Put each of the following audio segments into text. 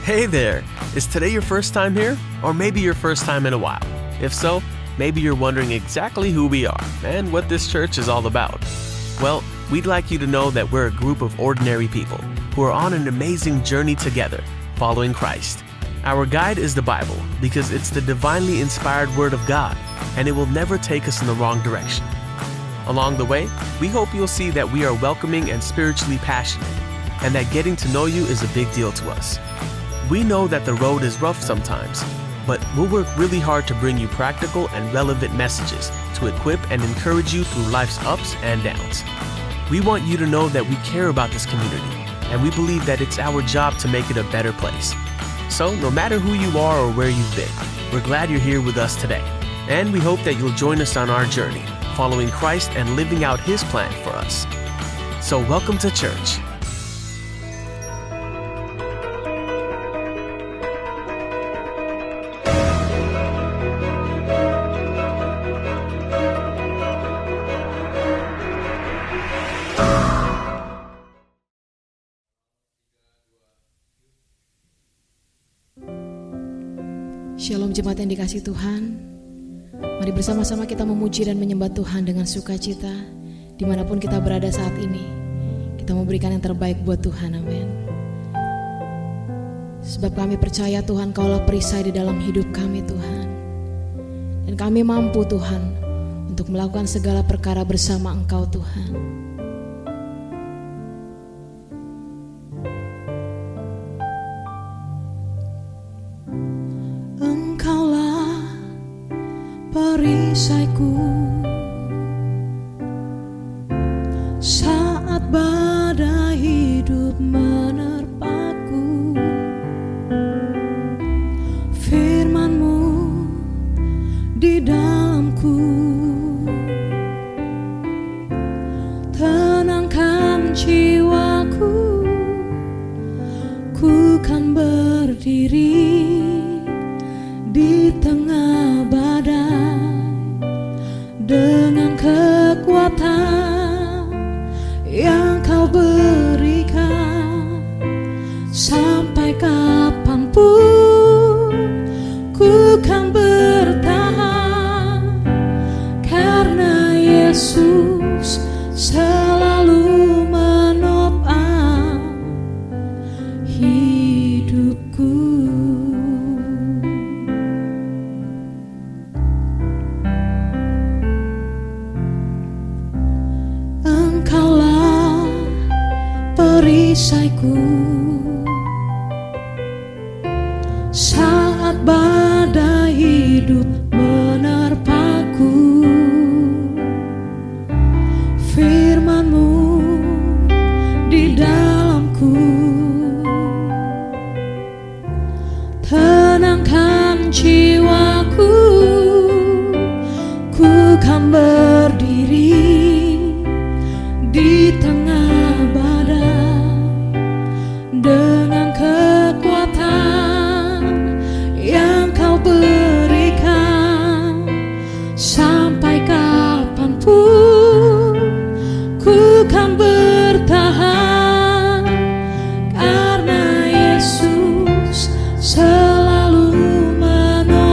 Hey there! Is today your first time here? Or maybe your first time in a while? If so, maybe you're wondering exactly who we are and what this church is all about. Well, we'd like you to know that we're a group of ordinary people who are on an amazing journey together, following Christ. Our guide is the Bible because it's the divinely inspired Word of God, and it will never take us in the wrong direction. Along the way, we hope you'll see that we are welcoming and spiritually passionate, and that getting to know you is a big deal to us. We know that the road is rough sometimes, but we'll work really hard to bring you practical and relevant messages to equip and encourage you through life's ups and downs. We want you to know that we care about this community, and we believe that it's our job to make it a better place. So, no matter who you are or where you've been, we're glad you're here with us today, and we hope that you'll join us on our journey, following Christ and living out His plan for us. So, welcome to church. Shalom jemaat yang dikasihi Tuhan. Mari bersama-sama kita memuji dan menyembah Tuhan dengan sukacita dimanapun kita berada saat ini. Kita memberikan yang terbaik buat Tuhan, amin. Sebab kami percaya Tuhan Kaulah perisai di dalam hidup kami Tuhan. Dan kami mampu Tuhan untuk melakukan segala perkara bersama Engkau Tuhan. Perisaiku saat badai hidup menerpaku, firman-Mu di dalamku, tenangkan jiwaku, ku kan berdiri di tengah badai dengan kekuatan yang Kau berikan. Sampai kapanpun ku kan bertahan, karena Yesus selalu menopang hidupku. Engkaulah perisaiku saat badai hidup menerpaku, firman-Mu di dalamku, tenangkan jiwaku, ku kan berdiri di tengah badai dengan kekuatan yang Kau berikan. Sampai kapanpun ku kan bertahan, karena Yesus selalu menopang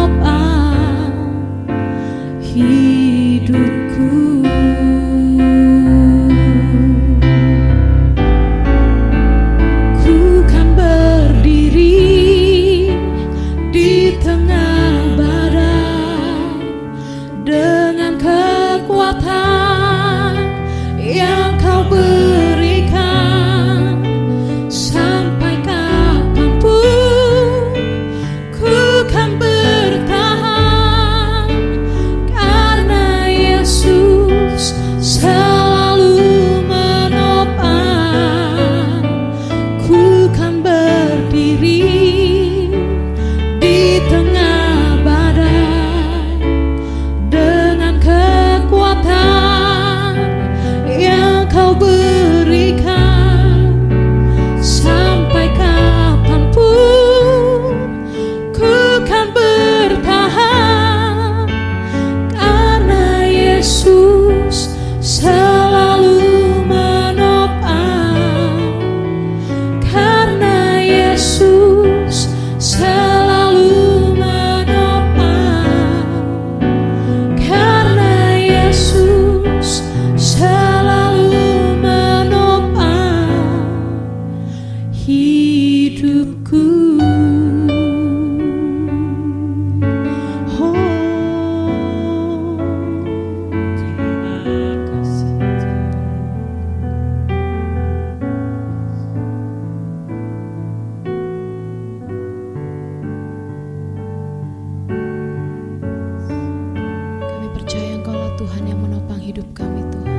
hidupku. Oh, terima kasih Kami percaya Engkaulah Tuhan yang menopang hidup kami, Tuhan.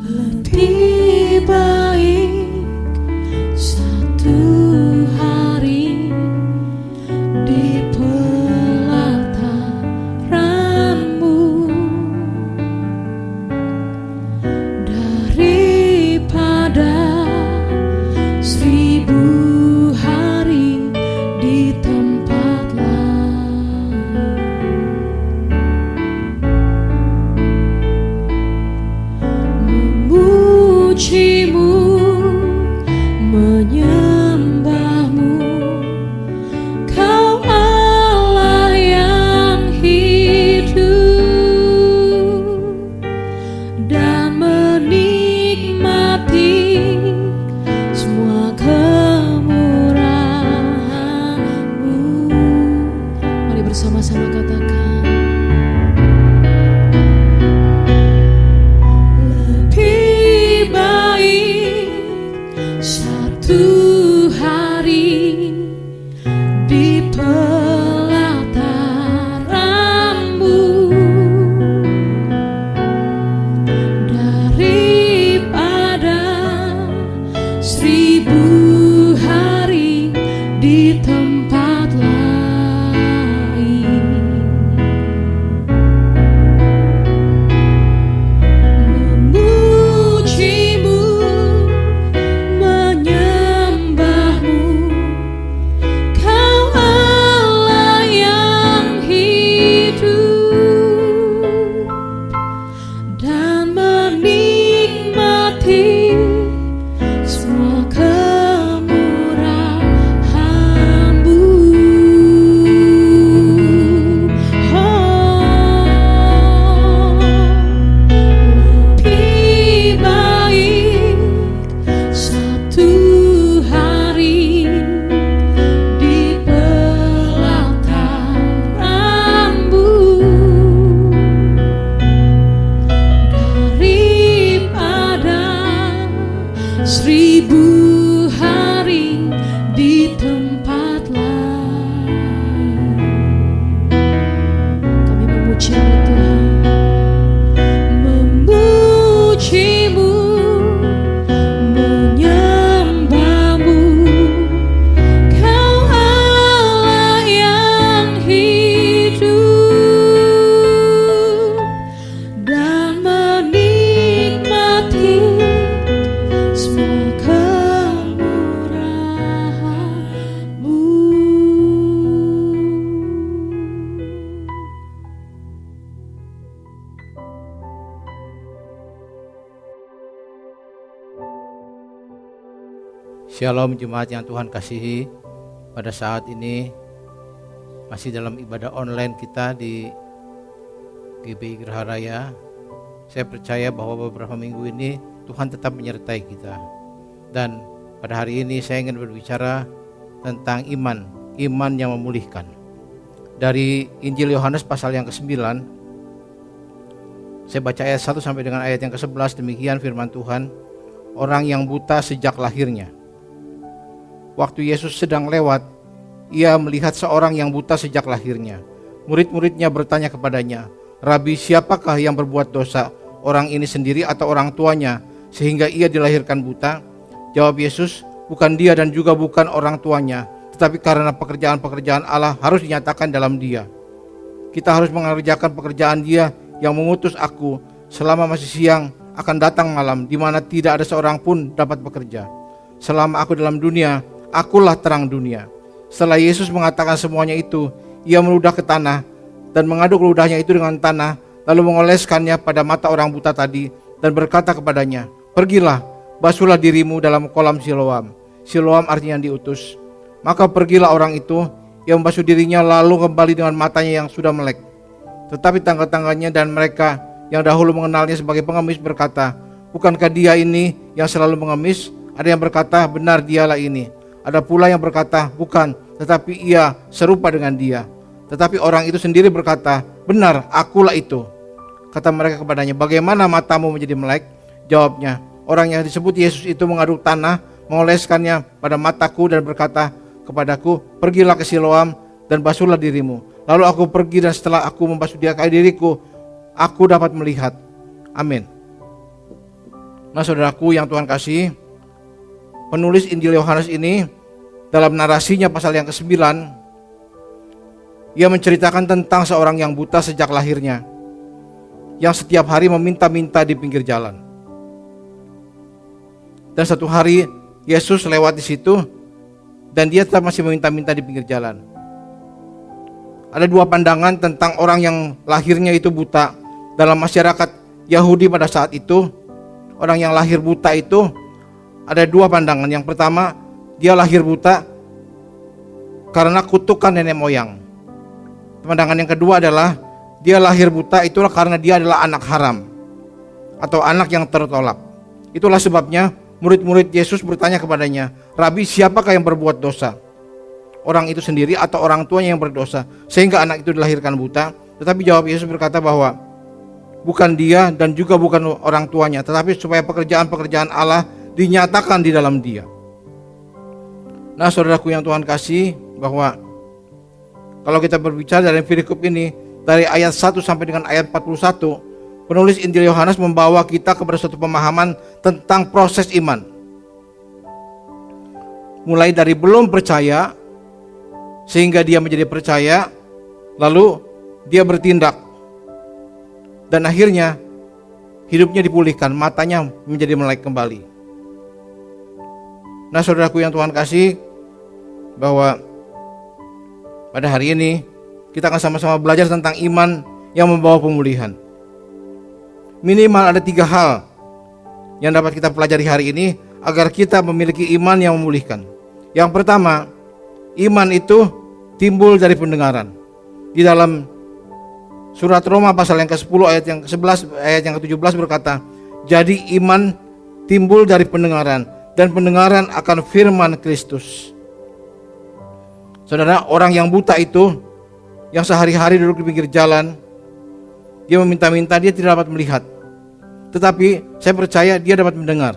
Lebih baik satu hari di pelataran-Mu daripada 1000 hari di tempat lain. Memuji-Mu, menyembah-Mu, Kau Allah yang hidup, dan menikmati semua kemurahan-Mu. Mari bersama-sama katakan, lebih baik satu hari di pelataran-Mu daripada 1000 hari di tempat lain. Memuji-Mu, menyembah-Mu, Kau Allah yang hidup, dan menikmati semua kemurahan-Mu. Oh, lebih baik satu hari di pelataran-Mu daripada 1000 hari di tempat lain. Kami memuji-Mu, Tuhan. Memuji-Mu, menyembah-Mu, Kau Allah yang hidup, dan menikmati semua kemurahan-Mu. Shalom jemaat yang Tuhan kasihi. Pada saat ini masih dalam ibadah online kita di GBI Geraha Raya. Saya percaya bahwa beberapa minggu ini Tuhan tetap menyertai kita. Dan pada hari ini saya ingin berbicara tentang iman yang memulihkan. Dari Injil Yohanes pasal yang ke-9, saya baca ayat 1 sampai dengan ayat yang ke-11. Demikian firman Tuhan. Orang yang buta sejak lahirnya. Waktu Yesus sedang lewat, ia melihat seorang yang buta sejak lahirnya. Murid-muridnya bertanya kepadanya, Rabi, siapakah yang berbuat dosa, orang ini sendiri atau orang tuanya, sehingga ia dilahirkan buta? Jawab Yesus, bukan dia dan juga bukan orang tuanya, tetapi karena pekerjaan-pekerjaan Allah harus dinyatakan dalam dia. Kita harus mengerjakan pekerjaan Dia yang mengutus aku. Selama masih siang akan datang malam, di mana tidak ada seorang pun dapat bekerja. Selama aku dalam dunia, akulah terang dunia. Setelah Yesus mengatakan semuanya itu, Ia meludah ke tanah dan mengaduk ludahnya itu dengan tanah, lalu mengoleskannya pada mata orang buta tadi dan berkata kepadanya, "Pergilah, basuhlah dirimu dalam kolam Siloam." Siloam artinya yang diutus. Maka pergilah orang itu, yang membasuh dirinya lalu kembali dengan matanya yang sudah melek. Tetapi tangga-tangganya dan mereka yang dahulu mengenalnya sebagai pengemis berkata, "Bukankah dia ini yang selalu mengemis?" Ada yang berkata, "Benar, dialah ini." Ada pula yang berkata, "Bukan, tetapi ia serupa dengan dia." Tetapi orang itu sendiri berkata, "Benar, akulah itu." Kata mereka kepadanya, "Bagaimana matamu menjadi melek?" Jawabnya, orang yang disebut Yesus itu mengaduk tanah, mengoleskannya pada mataku dan berkata kepadaku, "Pergilah ke Siloam dan basuhlah dirimu." Lalu aku pergi dan setelah aku membasuh diriku, aku dapat melihat. Amin. Nah, saudaraku yang Tuhan kasih, penulis Injil Yohanes ini dalam narasinya pasal yang ke-9, ia menceritakan tentang seorang yang buta sejak lahirnya, yang setiap hari meminta-minta di pinggir jalan. Dan satu hari Yesus lewat di situ dan dia tetap masih meminta-minta di pinggir jalan. Ada dua pandangan tentang orang yang lahirnya itu buta dalam masyarakat Yahudi pada saat itu. Orang yang lahir buta itu ada dua pandangan. Yang pertama, dia lahir buta karena kutukan nenek moyang. Pandangan yang kedua adalah dia lahir buta itulah karena dia adalah anak haram atau anak yang tertolak. Itulah sebabnya murid-murid Yesus bertanya kepadanya, "Rabi, siapakah yang berbuat dosa? Orang itu sendiri atau orang tuanya yang berdosa sehingga anak itu dilahirkan buta?" Tetapi jawab Yesus berkata bahwa bukan dia dan juga bukan orang tuanya, tetapi supaya pekerjaan-pekerjaan Allah dinyatakan di dalam dia. Nah, saudaraku yang Tuhan kasih, bahwa kalau kita berbicara dari perikop ini dari ayat 1 sampai dengan ayat 41, penulis Injil Yohanes membawa kita kepada suatu pemahaman tentang proses iman. Mulai dari belum percaya sehingga dia menjadi percaya, lalu dia bertindak dan akhirnya hidupnya dipulihkan, matanya menjadi melek kembali. Nah, saudaraku yang Tuhan kasih, bahwa pada hari ini kita akan sama-sama belajar tentang iman yang membawa pemulihan. Minimal ada 3 hal yang dapat kita pelajari hari ini agar kita memiliki iman yang memulihkan. Yang pertama, iman itu timbul dari pendengaran. Di dalam surat Roma pasal yang ke-10 ayat yang ke-11 ayat yang ke-17 berkata, "Jadi iman timbul dari pendengaran dan pendengaran akan firman Kristus." Saudara, orang yang buta itu yang sehari-hari duduk di pinggir jalan, dia meminta-minta, dia tidak dapat melihat. Tetapi saya percaya dia dapat mendengar.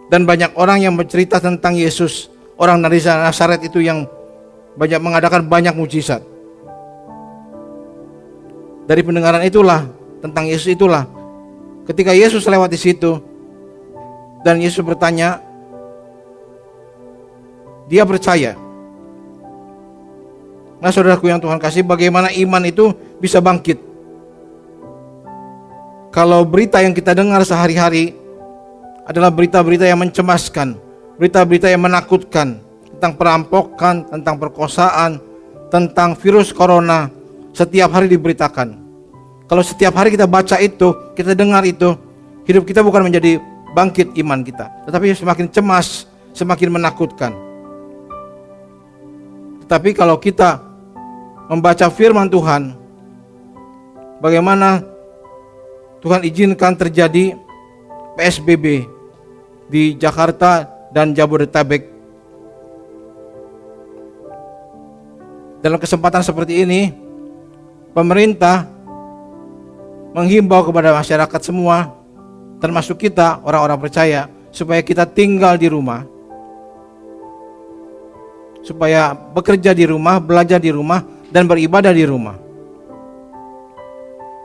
Dan banyak orang yang bercerita tentang Yesus, orang dari Nazaret itu yang banyak mengadakan banyak mujizat. Dari pendengaran itulah, tentang Yesus itulah, ketika Yesus lewat di situ dan Yesus bertanya, dia percaya. Nah, saudaraku yang Tuhan kasih, bagaimana iman itu bisa bangkit? Kalau berita yang kita dengar sehari-hari adalah berita-berita yang mencemaskan, berita-berita yang menakutkan, tentang perampokan, tentang perkosaan, tentang virus corona, setiap hari diberitakan. Kalau setiap hari kita baca itu, kita dengar itu, hidup kita bukan menjadi bangkit iman kita, tetapi semakin cemas, semakin menakutkan. Tetapi kalau kita membaca firman Tuhan, bagaimana Tuhan izinkan terjadi PSBB di Jakarta dan Jabodetabek. Dalam kesempatan seperti ini, pemerintah menghimbau kepada masyarakat semua, termasuk kita orang-orang percaya, supaya kita tinggal di rumah, supaya bekerja di rumah, belajar di rumah, dan beribadah di rumah.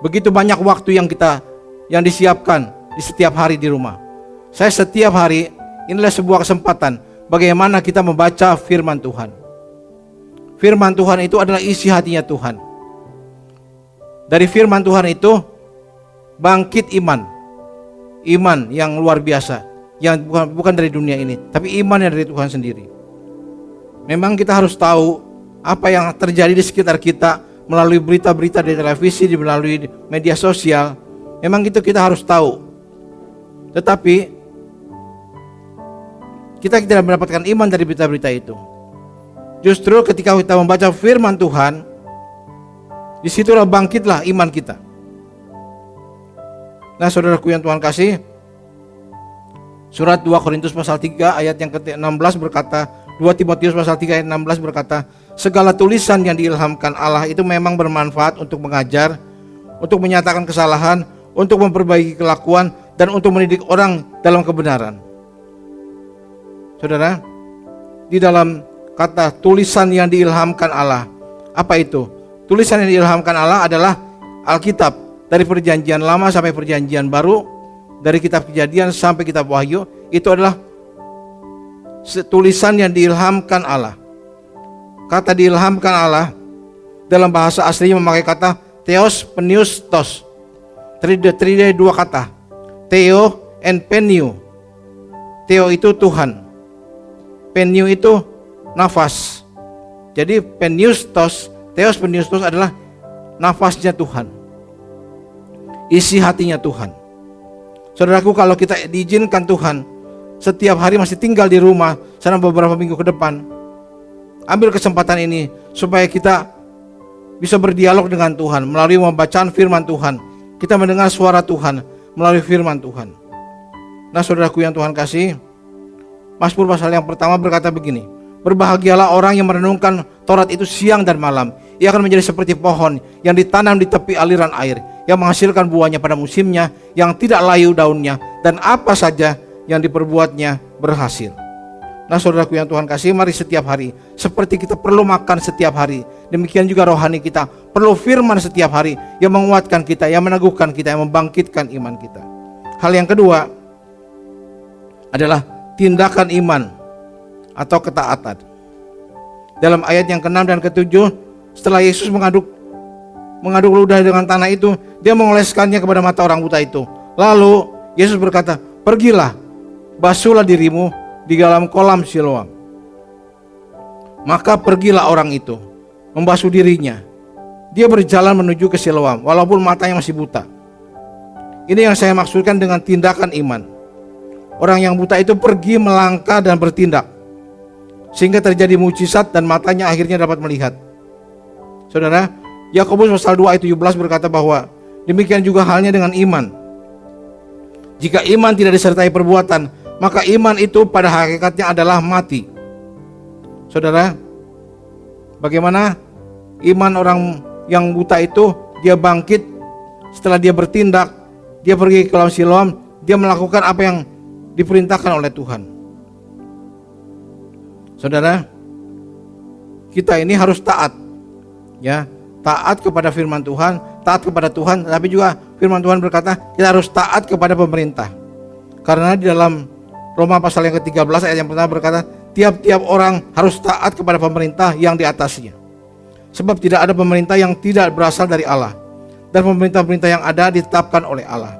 Begitu banyak waktu yang disiapkan di setiap hari di rumah. Saya setiap hari, inilah sebuah kesempatan bagaimana kita membaca firman Tuhan. Firman Tuhan itu adalah isi hatinya Tuhan. Dari firman Tuhan itu bangkit iman. Iman yang luar biasa, yang bukan dari dunia ini, tapi iman yang dari Tuhan sendiri. Memang kita harus tahu apa yang terjadi di sekitar kita melalui berita-berita di televisi, melalui media sosial. Memang itu kita harus tahu. Tetapi kita tidak mendapatkan iman dari berita-berita itu. Justru ketika kita membaca firman Tuhan, disitulah bangkitlah iman kita. Nah, saudaraku yang Tuhan kasih, surat 2 Korintus pasal 3 ayat yang ke-16 berkata, 2 Timotius pasal 3 ayat 16 berkata, segala tulisan yang diilhamkan Allah itu memang bermanfaat untuk mengajar, untuk menyatakan kesalahan, untuk memperbaiki kelakuan, dan untuk mendidik orang dalam kebenaran. Saudara, di dalam kata tulisan yang diilhamkan Allah, apa itu? Tulisan yang diilhamkan Allah adalah Alkitab, dari perjanjian lama sampai perjanjian baru, dari kitab Kejadian sampai kitab Wahyu, itu adalah tulisan yang diilhamkan Allah. Kata diilhamkan Allah dalam bahasa aslinya memakai kata theos, penius, tos. Terdiri dua kata, theo and penio. Theo itu Tuhan, penio itu nafas. Jadi penius tos, theos penius tos adalah nafasnya Tuhan, isi hatinya Tuhan. Saudaraku, kalau kita diizinkan Tuhan setiap hari masih tinggal di rumah selama beberapa minggu ke depan, ambil kesempatan ini supaya kita bisa berdialog dengan Tuhan melalui pembacaan firman Tuhan. Kita mendengar suara Tuhan melalui firman Tuhan. Nah, saudaraku yang Tuhan kasih, Mazmur pasal yang pertama berkata begini, berbahagialah orang yang merenungkan Taurat itu siang dan malam. Ia akan menjadi seperti pohon yang ditanam di tepi aliran air, yang menghasilkan buahnya pada musimnya, yang tidak layu daunnya, dan apa saja yang diperbuatnya berhasil. Nah, saudaraku yang Tuhan kasih, mari setiap hari, seperti kita perlu makan setiap hari, demikian juga rohani kita perlu firman setiap hari yang menguatkan kita, yang meneguhkan kita, yang membangkitkan iman kita. Hal yang kedua adalah tindakan iman atau ketaatan. Dalam ayat yang ke-6 dan ke-7, setelah Yesus mengaduk ludah dengan tanah itu, dia mengoleskannya kepada mata orang buta itu. Lalu Yesus berkata, pergilah, basuhlah dirimu di dalam kolam Siloam. Maka pergilah orang itu, membasuh dirinya. Dia berjalan menuju ke Siloam, walaupun matanya masih buta. Ini yang saya maksudkan dengan tindakan iman. Orang yang buta itu pergi melangkah dan bertindak, sehingga terjadi mujizat dan matanya akhirnya dapat melihat. Saudara, Yakobus pasal 2 ayat 17 berkata bahwa demikian juga halnya dengan iman. Jika iman tidak disertai perbuatan, maka iman itu pada hakikatnya adalah mati. Saudara, bagaimana iman orang yang buta itu? Dia bangkit setelah dia bertindak, dia pergi ke kolam Siloam, dia melakukan apa yang diperintahkan oleh Tuhan. Saudara, kita ini harus taat, ya, taat kepada firman Tuhan, taat kepada Tuhan, tapi juga firman Tuhan berkata kita harus taat kepada pemerintah. Karena di dalam Roma pasal yang ke-13 ayat yang pertama berkata, tiap-tiap orang harus taat kepada pemerintah yang di atasnya. Sebab tidak ada pemerintah yang tidak berasal dari Allah, dan pemerintah-pemerintah yang ada ditetapkan oleh Allah.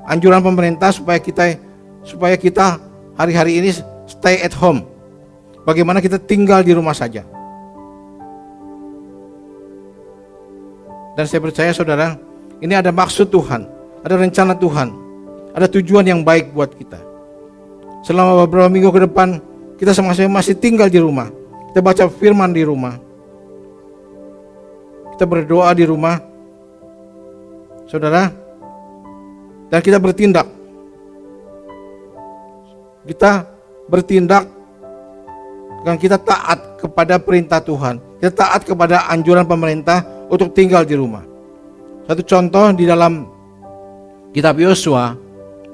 Anjuran pemerintah supaya kita hari-hari ini stay at home. Bagaimana kita tinggal di rumah saja. Dan saya percaya saudara, ini ada maksud Tuhan, ada rencana Tuhan, ada tujuan yang baik buat kita. Selama beberapa minggu ke depan, kita sama-sama masih tinggal di rumah. Kita baca firman di rumah. Kita berdoa di rumah. Saudara, dan kita bertindak. Kita bertindak dan kita taat kepada perintah Tuhan. Kita taat kepada anjuran pemerintah untuk tinggal di rumah. Satu contoh di dalam kitab Yosua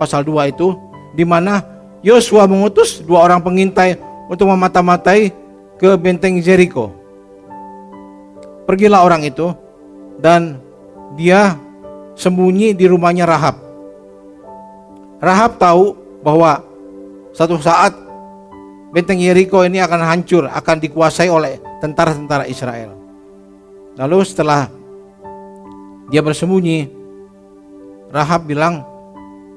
pasal 2 itu, di mana Yosua mengutus 2 orang pengintai untuk memata-matai ke benteng Jericho. Pergilah orang itu dan dia sembunyi di rumahnya Rahab. Rahab tahu bahwa satu saat benteng Jericho ini akan hancur, akan dikuasai oleh tentara-tentara Israel. Lalu setelah dia bersembunyi. Rahab bilang,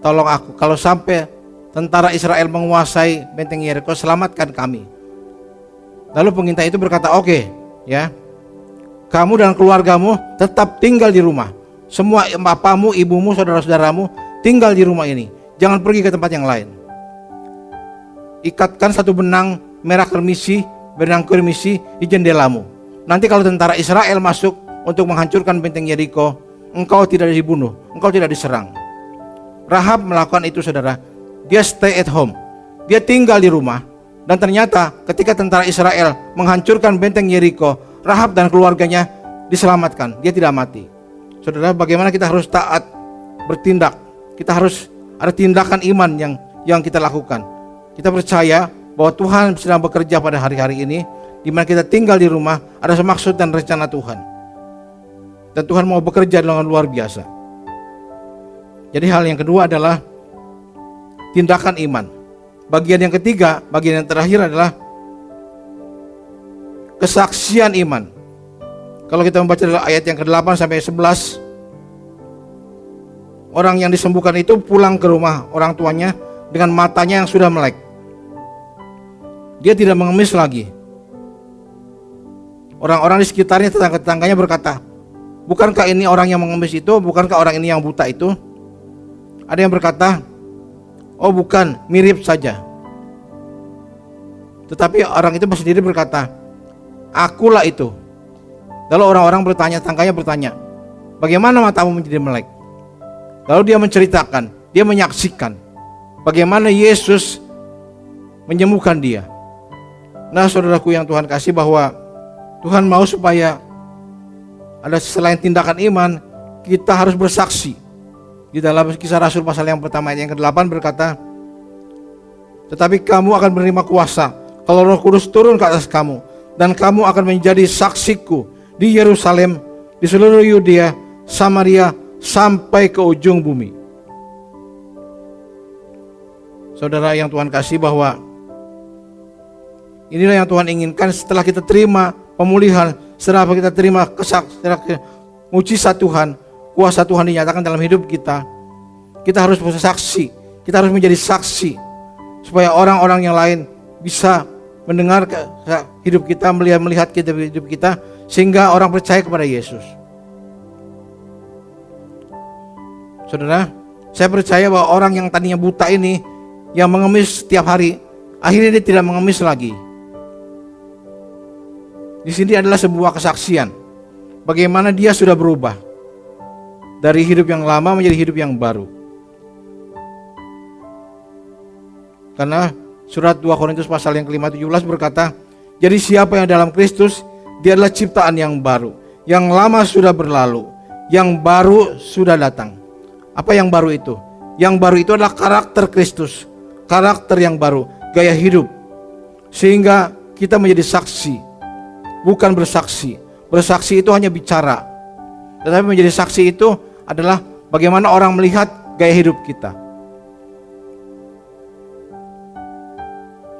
tolong aku, kalau sampai tentara Israel menguasai benteng Yeriko, selamatkan kami. Lalu pengintai itu berkata, oke, ya, kamu dan keluargamu tetap tinggal di rumah. Semua bapamu, ibumu, saudara-saudaramu tinggal di rumah ini. Jangan pergi ke tempat yang lain. Ikatkan satu benang merah kermisi, benang kermisi di jendelamu. Nanti kalau tentara Israel masuk untuk menghancurkan benteng Yeriko, engkau tidak dibunuh, engkau tidak diserang. Rahab melakukan itu, saudara. Dia stay at home. Dia tinggal di rumah. Dan ternyata ketika tentara Israel menghancurkan benteng Yeriko, Rahab dan keluarganya diselamatkan. Dia tidak mati. Saudara, bagaimana kita harus taat bertindak? Kita harus ada tindakan iman yang kita lakukan. Kita percaya bahwa Tuhan sedang bekerja pada hari-hari ini, di mana kita tinggal di rumah, ada maksud dan rencana Tuhan. Dan Tuhan mau bekerja dengan luar biasa. Jadi hal yang kedua adalah tindakan iman. Bagian yang ketiga, bagian yang terakhir adalah kesaksian iman. Kalau kita membaca dalam ayat yang ke-8 sampai 11, orang yang disembuhkan itu pulang ke rumah orang tuanya dengan matanya yang sudah melek. Dia tidak mengemis lagi. Orang-orang di sekitarnya, tetangga-tetangganya berkata, bukankah ini orang yang mengemis itu? Bukankah orang ini yang buta itu? Ada yang berkata, oh bukan, mirip saja. Tetapi orang itu sendiri berkata, akulah itu. Lalu orang-orang bertanya, tetangganya bertanya, bagaimana matamu menjadi melek? Lalu dia menceritakan, dia menyaksikan bagaimana Yesus menyembuhkan dia. Nah, saudaraku yang Tuhan kasih, bahwa Tuhan mau supaya ada selain tindakan iman, kita harus bersaksi. Di dalam Kisah Rasul pasal yang pertama ayat yang ke-8 berkata, tetapi kamu akan menerima kuasa kalau Roh Kudus turun ke atas kamu, dan kamu akan menjadi saksiku di Yerusalem, di seluruh Yudea, Samaria, sampai ke ujung bumi. Saudara yang Tuhan kasih, bahwa inilah yang Tuhan inginkan setelah kita terima pemulihan, setelah kita terima mujizat Tuhan, kuasa Tuhan dinyatakan dalam hidup kita. Kita harus bersaksi, kita harus menjadi saksi, supaya orang-orang yang lain bisa mendengar hidup kita, melihat hidup kita, sehingga orang percaya kepada Yesus. Saudara, saya percaya bahwa orang yang tadinya buta ini, yang mengemis setiap hari, akhirnya dia tidak mengemis lagi. Di sini adalah sebuah kesaksian bagaimana dia sudah berubah dari hidup yang lama menjadi hidup yang baru. Karena surat 2 Korintus pasal yang ke-5-17 berkata, jadi siapa yang dalam Kristus, dia adalah ciptaan yang baru. Yang lama sudah berlalu, yang baru sudah datang. Apa yang baru itu? Yang baru itu adalah karakter Kristus, karakter yang baru, gaya hidup. Sehingga kita menjadi saksi, bukan bersaksi. Bersaksi itu hanya bicara, tetapi menjadi saksi itu adalah bagaimana orang melihat gaya hidup kita.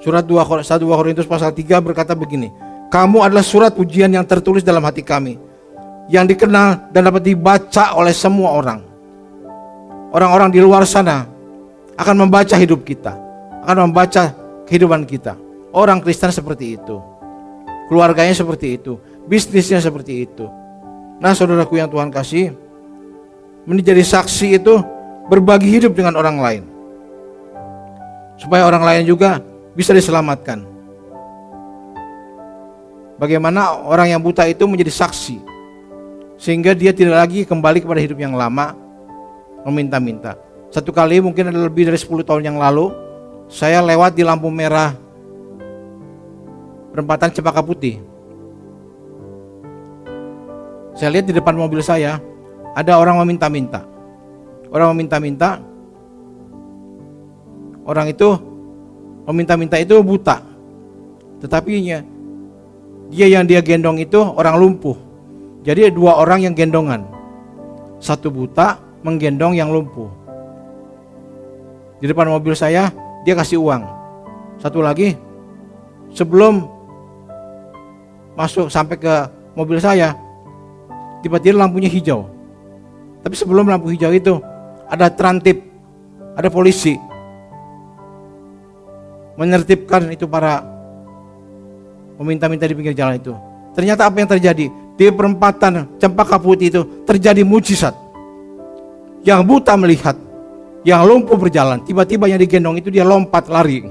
Surat 1 Korintus pasal 3 berkata begini, kamu adalah surat pujian yang tertulis dalam hati kami, yang dikenal dan dapat dibaca oleh semua orang. Orang-orang di luar sana akan membaca hidup kita, akan membaca kehidupan kita. Orang Kristen seperti itu, keluarganya seperti itu, bisnisnya seperti itu. Nah, saudaraku yang Tuhan kasih, menjadi saksi itu berbagi hidup dengan orang lain, supaya orang lain juga bisa diselamatkan. Bagaimana orang yang buta itu menjadi saksi, sehingga dia tidak lagi kembali kepada hidup yang lama, meminta-minta. Satu kali, mungkin ada lebih dari 10 tahun yang lalu, saya lewat di lampu merah perempatan Cempaka Putih. Saya lihat di depan mobil saya ada orang meminta-minta. Orang meminta-minta, orang itu meminta-minta itu buta, tetapi dia yang dia gendong itu orang lumpuh. Jadi 2 orang yang gendongan, satu buta menggendong yang lumpuh. Di depan mobil saya dia kasih uang. Satu lagi, sebelum masuk sampai ke mobil saya, tiba-tiba lampunya hijau. Tapi sebelum lampu hijau itu ada trantip, ada polisi menertibkan itu para meminta-minta di pinggir jalan itu. Ternyata apa yang terjadi? Di perempatan Cempaka Putih itu terjadi mujizat. Yang buta melihat, yang lumpuh berjalan, tiba-tiba yang digendong itu dia lompat lari.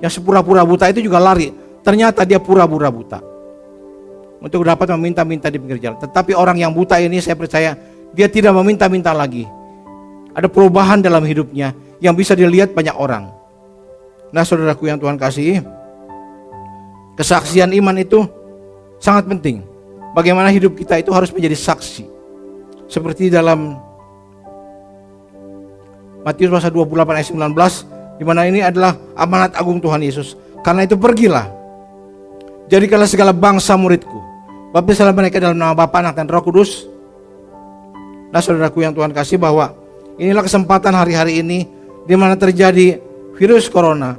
Yang sepura-pura buta itu juga lari. Ternyata dia pura-pura buta untuk dapat meminta-minta di pinggir jalan. Tetapi orang yang buta ini saya percaya dia tidak meminta-minta lagi. Ada perubahan dalam hidupnya yang bisa dilihat banyak orang. Nah saudaraku yang Tuhan kasihi, kesaksian iman itu sangat penting. Bagaimana hidup kita itu harus menjadi saksi. Seperti dalam Matius pasal 28 ayat 19, di mana ini adalah amanat agung Tuhan Yesus. Karena itu pergilah, jadikanlah segala bangsa muridku, baptislah mereka dalam nama Bapa, Anak dan Roh Kudus. Nah saudaraku yang Tuhan kasih, bahwa inilah kesempatan hari-hari ini di mana terjadi virus corona.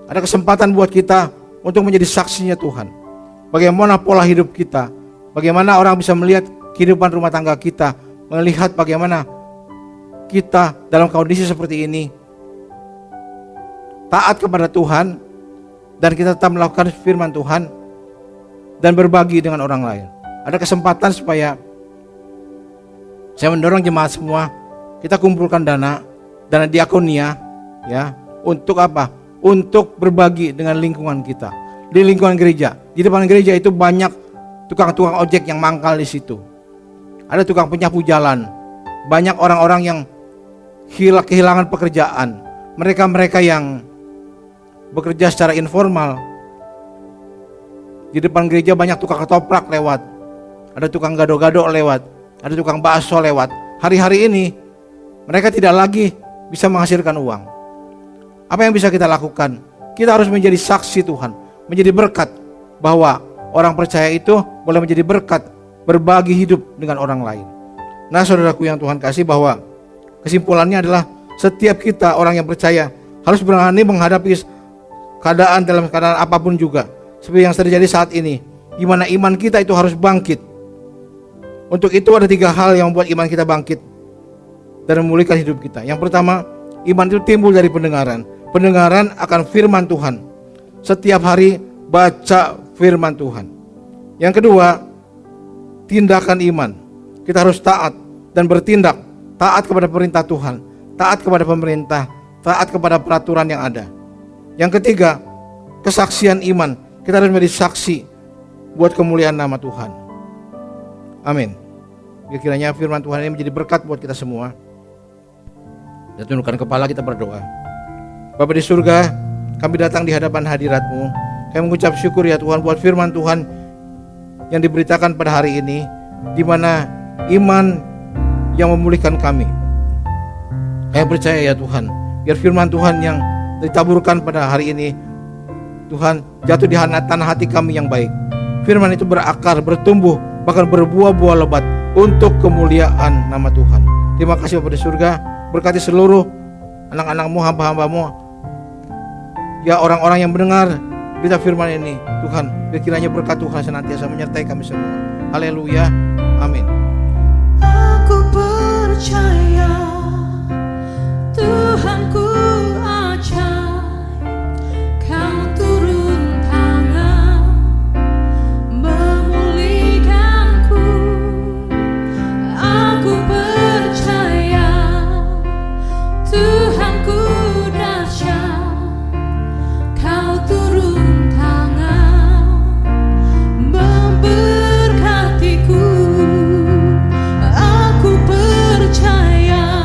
Ada kesempatan buat kita untuk menjadi saksinya Tuhan. Bagaimana pola hidup kita, bagaimana orang bisa melihat kehidupan rumah tangga kita, melihat bagaimana kita dalam kondisi seperti ini taat kepada Tuhan, dan kita tetap melakukan firman Tuhan dan berbagi dengan orang lain. Ada kesempatan supaya saya mendorong jemaat semua, kita kumpulkan dana diakonia, ya, untuk apa? Untuk berbagi dengan lingkungan kita. Di lingkungan gereja, di depan gereja itu banyak tukang-tukang ojek yang mangkal di situ. Ada tukang penyapu jalan, banyak orang-orang yang kehilangan pekerjaan. Mereka-mereka yang bekerja secara informal. Di depan gereja banyak tukang ketoprak lewat, ada tukang gado-gado lewat, ada tukang bakso lewat. Hari-hari ini mereka tidak lagi bisa menghasilkan uang. Apa yang bisa kita lakukan? Kita harus menjadi saksi Tuhan, menjadi berkat, bahwa orang percaya itu boleh menjadi berkat, berbagi hidup dengan orang lain. Nah saudaraku yang Tuhan kasih, bahwa kesimpulannya adalah setiap kita orang yang percaya harus berani menghadapi keadaan dalam keadaan apapun juga. Seperti yang terjadi saat ini, di mana iman kita itu harus bangkit. Untuk itu ada 3 hal yang membuat iman kita bangkit dan memulihkan hidup kita. Yang pertama, iman itu timbul dari pendengaran. Pendengaran akan firman Tuhan. Setiap hari baca firman Tuhan. Yang kedua, tindakan iman. Kita harus taat dan bertindak, taat kepada perintah Tuhan, taat kepada pemerintah, taat kepada peraturan yang ada. Yang ketiga, kesaksian iman. Kita harus menjadi saksi buat kemuliaan nama Tuhan. Amin. Kiranya firman Tuhan ini menjadi berkat buat kita semua. Dan tundukkan kepala, kita berdoa. Bapa di surga, kami datang di hadapan hadirat-Mu. Kami mengucap syukur ya Tuhan buat firman Tuhan yang diberitakan pada hari ini, di mana iman yang memulihkan kami. Kami percaya ya Tuhan, biar firman Tuhan yang ditaburkan pada hari ini, Tuhan, jatuh di tanah hati kami yang baik. Firman itu berakar, bertumbuh, bahkan berbuah-buah lebat untuk kemuliaan nama Tuhan. Terima kasih Bapa di surga, berkati seluruh anak-anak-Mu, hamba-hamba-Mu, ya orang-orang yang mendengar berita firman ini. Tuhan, biar kiranya berkat Tuhan senantiasa menyertai kami semua. Haleluya, amin. Aku percaya Tuhanku ajaib, Kau turun tangan memulihkanku. Aku percaya Tuhanku dahsyat, Kau turun tangan memberkatiku. Aku percaya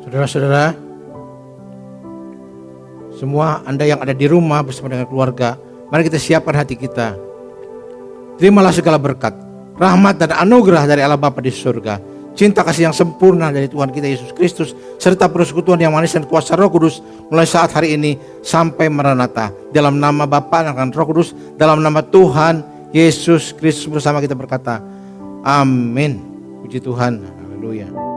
Saudara-saudara, semua Anda yang ada di rumah bersama dengan keluarga, mari kita siapkan hati kita. Terimalah segala berkat, rahmat dan anugerah dari Allah Bapa di surga, cinta kasih yang sempurna dari Tuhan kita Yesus Kristus, serta persekutuan yang manis dan kuasa Roh Kudus mulai saat hari ini sampai Maranatha. Dalam nama Bapa dan Roh Kudus, dalam nama Tuhan Yesus Kristus bersama kita berkata, amin. Puji Tuhan, haleluya.